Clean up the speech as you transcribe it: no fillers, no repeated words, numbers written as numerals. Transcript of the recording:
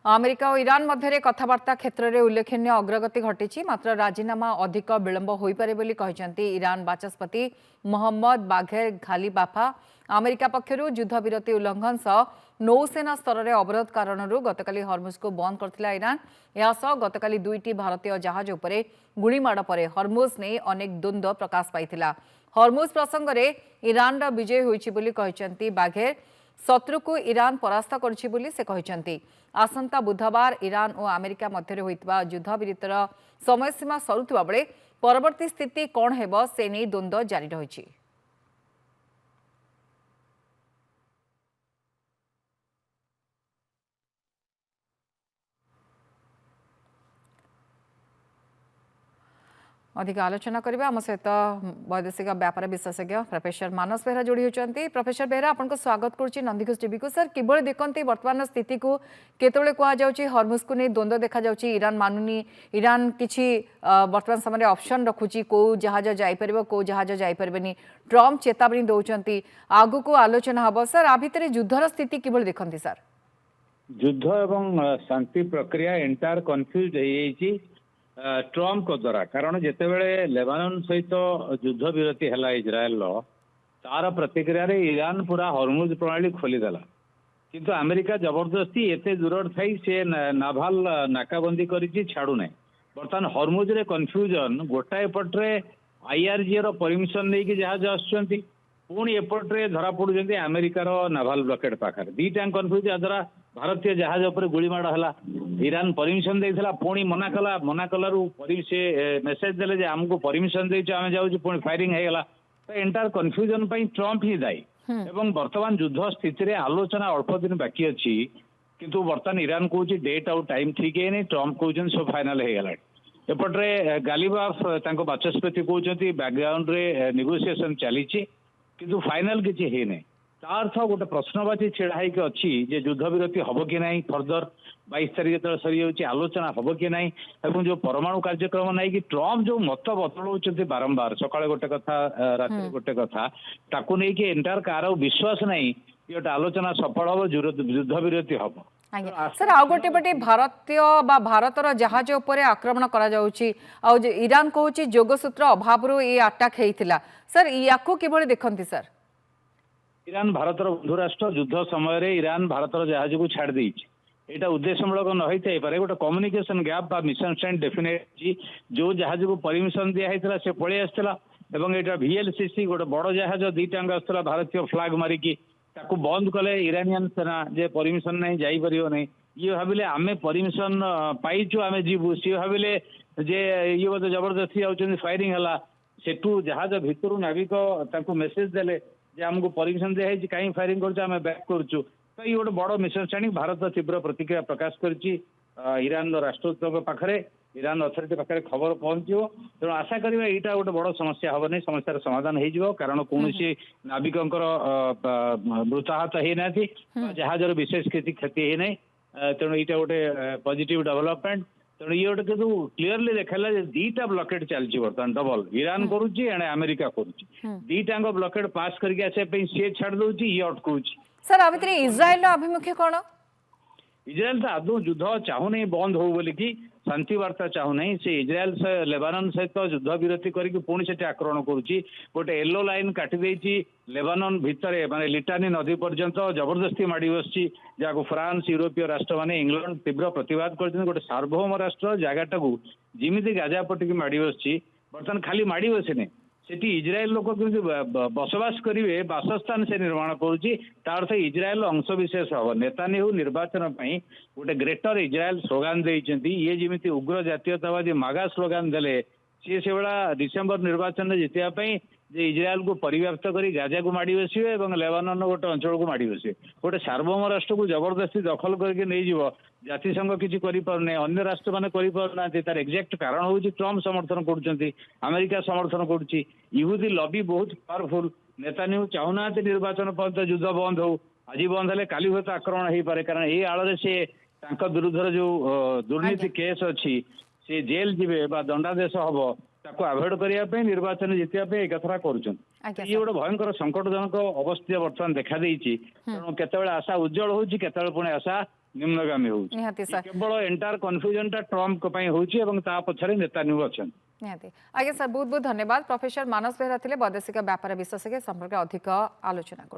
America और Iran मध्य कथबार्ता क्षेत्र में उल्लेखनीय अग्रगति घटी मात्र राजीनामा अधिक विलंब हो पारे बोली कहते ईरान बाचस्पति मोहम्मद बाघेर घालीबाफा। अमेरिका पक्षर युद्धविरति उल्लंघन सह नौसेना स्तर में अवरोध कारण गतकाली हरमुज को बंद करथिला ईरान। यासह गतकाली दुईटी भारतीय जहाज उपरे गुलीमाड़ पर हरमुज नहीं अनेक द्वंद्व प्रकाश पाइथिला। हरमुज प्रसंग में ईरान विजय होइछि बोली कहते बाघेर। शत्रु को ईरान परास्त करछि बोली से कहते। आसंता बुधवार ईरान और अमेरिका मध्य होइतबा युद्धविरतिर समयसीमा सरुवा बेले परवर्ती स्थिति कौन हेब से नहीं द्वंद्व जारी रही। अधिक आलोचना करबा आम सहित वैदेशिक व्यापार विशेषज्ञ प्रोफेसर मानस बेहरा जोड़ी होती। प्रोफेसर बेहरा आपको स्वागत करुच्ची नंदीघोष टीवी को। सर किभली देखते वर्तमान स्थिति को केतबेले कहुच्छी हरमुज को नहीं द्वंद्व देखा जाउची ईरान मानुनी ईरान किछि वर्तमान समय ऑप्शन रखुची को जहाज जाइपर को जहाज जाइपरबेनी ट्रम्प चेतावनी दौरान आगु को आलोचना हम सर आ भितर युद्धर स्थिति किभली देखते सर। युद्ध एवं शांति प्रक्रिया एंटायर कन्फ्यूज हो ट्रम्प को द्वारा कारण जितेबले लेबानन सहित युद्ध विरति है इज्राएल तार प्रतिक्रिया ईरान पूरा हरमुज प्रणाली खोलीदेला किंतु अमेरिका जबरदस्ती एते दूर थी सी नाभाल नाकाबंदी करी छाड़ू ना। बर्तमान हरमुज रे कन्फ्यूजन गोटाए पट्रे आईआरजी परमिशन नहीं कि जहाज आसुँच पुणी एपट्रे धरा पड़ुंट अमेरिकार नाभाल ब्लॉकेड पाखे दीटा कन्फ्यूज द्वारा भारतीय जहाज उपर गुलीमाड़ है। ईरान परमिशन देता पुणी मना कलु से मेसेज देले आमको परमिशन दे आम जाऊँ पुणी फायरिंग होगला तो एंटायर कन्फ्यूजन ट्रम्प ही दायी। एवं वर्तमान युद्ध स्थिति आलोचना अल्प दिन बाकी अच्छी किंतु वर्तमान ईरान कौच डेट आउ टाइम ठीक है ट्रम्प कहते सब फाइनाल होगला। एपट्रे गालीबाफ बाचस्पति कहते बैकग्राउंड रे नेगोशिएशन चली किंतु फाइनाल किसी है नहीं। अर्थ गोटे प्रश्नवाची छिड़ाई अच्छी जे युद्ध विरति हम कि ना फर्दर 22 तारीख जो सरी जाऊँगी आलोचना हम कि ना एवं जो परमाणु कार्यक्रम ना कि ट्रम्प जो मत बदलाउं बारंबार सका गोटे कथा रात गोटे कथा ताकू नहीं कि एंटायर कार विश्वास नहीं कि गोटे आलोचना सफल हम युद्ध विरति हम। सर आउ गोटे पटे भारतीय बा भारतर जहाज उपर आक्रमण करा जाउची ईरान कहूँ जोगसूत्र अभाव ये अटैक होता सर या किभली देखते सर। ईरान भारतर बंधु राष्ट्र युद्ध समय ईरान भारतर जहाज को छाड़ यहाँ उद्देश्यमूलक न होता पारे गोटे कम्युनिकेशन गैप मिसअंडरस्टैंडिंग डेफिनेट जो जहाज को परमिशन दिया से पलि आसाला यहाँ VLCC गोटे बड़ जहाज दीटांग आसाला भारतीय फ्लाग मारिकी ताकू बंद कले इरानियन सेना जे परमिशन नहीं जापर ना ये भाविले आम परमिशन पाइचु आम जीवु सी भाविले जे ये बोधे जबरदस्ती आउट फायरिंग है सेठू जहाज भितर नाविक मेसेज देले जे आमको परमिशन दिखाई कहीं फायरिंग करें बैक करुचु तो ये गोटे बड़ मिसअंडरस्टैंडिंग भारत तीव्र प्रतिक्रिया प्रकाश करी ईरान राष्ट्रदूत पाखे ईरान अथॉरिटी पाखे खबर पहुंचो तेणु आशा करा यहाँ गोटे बड़ समस्या हम नहीं समस्या समाधान हो कारण कौन नाविक मृताहत होना जहाजर विशेष क्षति है तेणु यहाँ गोटे पॉजिटिव डेवलपमेंट तेणु ये गोटे कितु क्लीयरली देखा दीटा ब्लॉकेड चलती बर्तमान डबल ईरान करुच्ची अमेरिका करुच्ची दीटा ब्लॉकेड पास करके आसापी सी छाड़ दौर ये अटकाऊ सर आ भितर इज्राएल अभिमुख्य कौन इज्राएल तो आदौ युद्ध चाहू नहीं बंद हो बोली कि शांति वार्ता चाहू नहीं से इज्राएल लेबानन सहित युद्ध विरति करके पुणी से आक्रमण करुच्ची गोटे येलो लाइन काटी देती लेबानन भितर माने लिटानी नदी पर्यंत जबरदस्ती माड़ी बसची जहाँ फ्रांस यूरोपीय राष्ट्र माने इंग्लैंड तीव्र प्रतिवाद कर गोटे सार्वभौम राष्ट्र जगटा को जिमिति गाजा पटिकी माड़ी बसची बर्तमान खाली माड़ी बसने सेठी इज्राएल लोक केमती बसवास करेंगे बासस्थान से निर्माण करुच्ची अर्थ इज्राएल अंशविशेष हम नेतान्याहू निर्वाचन गोटे ग्रेटर इज्राएल स्लोगान देते ये जमी उग्र जातीयतावादी मागा स्लोगान देले सी से भाया डिसेम्बर निर्वाचन में जितवाई जे इज्राएल को परिव्याप्त कर गाजा को माड़ी बसवे और लेबानन गोटे अंचल को माड़ी बसवे गोटे सार्वभौम राष्ट्र को जबरदस्ती दखल करके नहीं जीव जातिसंघ किसी अन्य राष्ट्र मैंने करना तार एक्जाक्ट कारण हूँ ट्रम्प समर्थन कर अमेरिका समर्थन कर इहुदी लॉबी बहुत पावरफुल नेतान्याहू चाहूना निर्वाचन पर्यंत युद्ध बंद हो आज बंद हेले काली हुए आक्रमण हो पारे कारण ये आड़ से विरुद्ध जो दुर्नीति केस अच्छी से जेल जीवे दंडादेश हम ताको अवॉइड करने निर्वाचन जितने एक कथा कर ये गोटे भयंकर संकटजनक अवस्था बर्तमान देखा तेणु केत आशा उज्जवल होती पुणी आशा निम्नगामी होउछि निहाती सर केवल एंटायर कन्फ्यूजन टा ट्रम्प को पई होउछि एवं ता पछरे नेतान्यू अछन निहाती आज्ञा सर बहुत बहुत धन्यवाद प्रोफेसर मानस बेहरा थिले वैदेशिक व्यापार विशेषज्ञ संपर्क अधिक आलोचना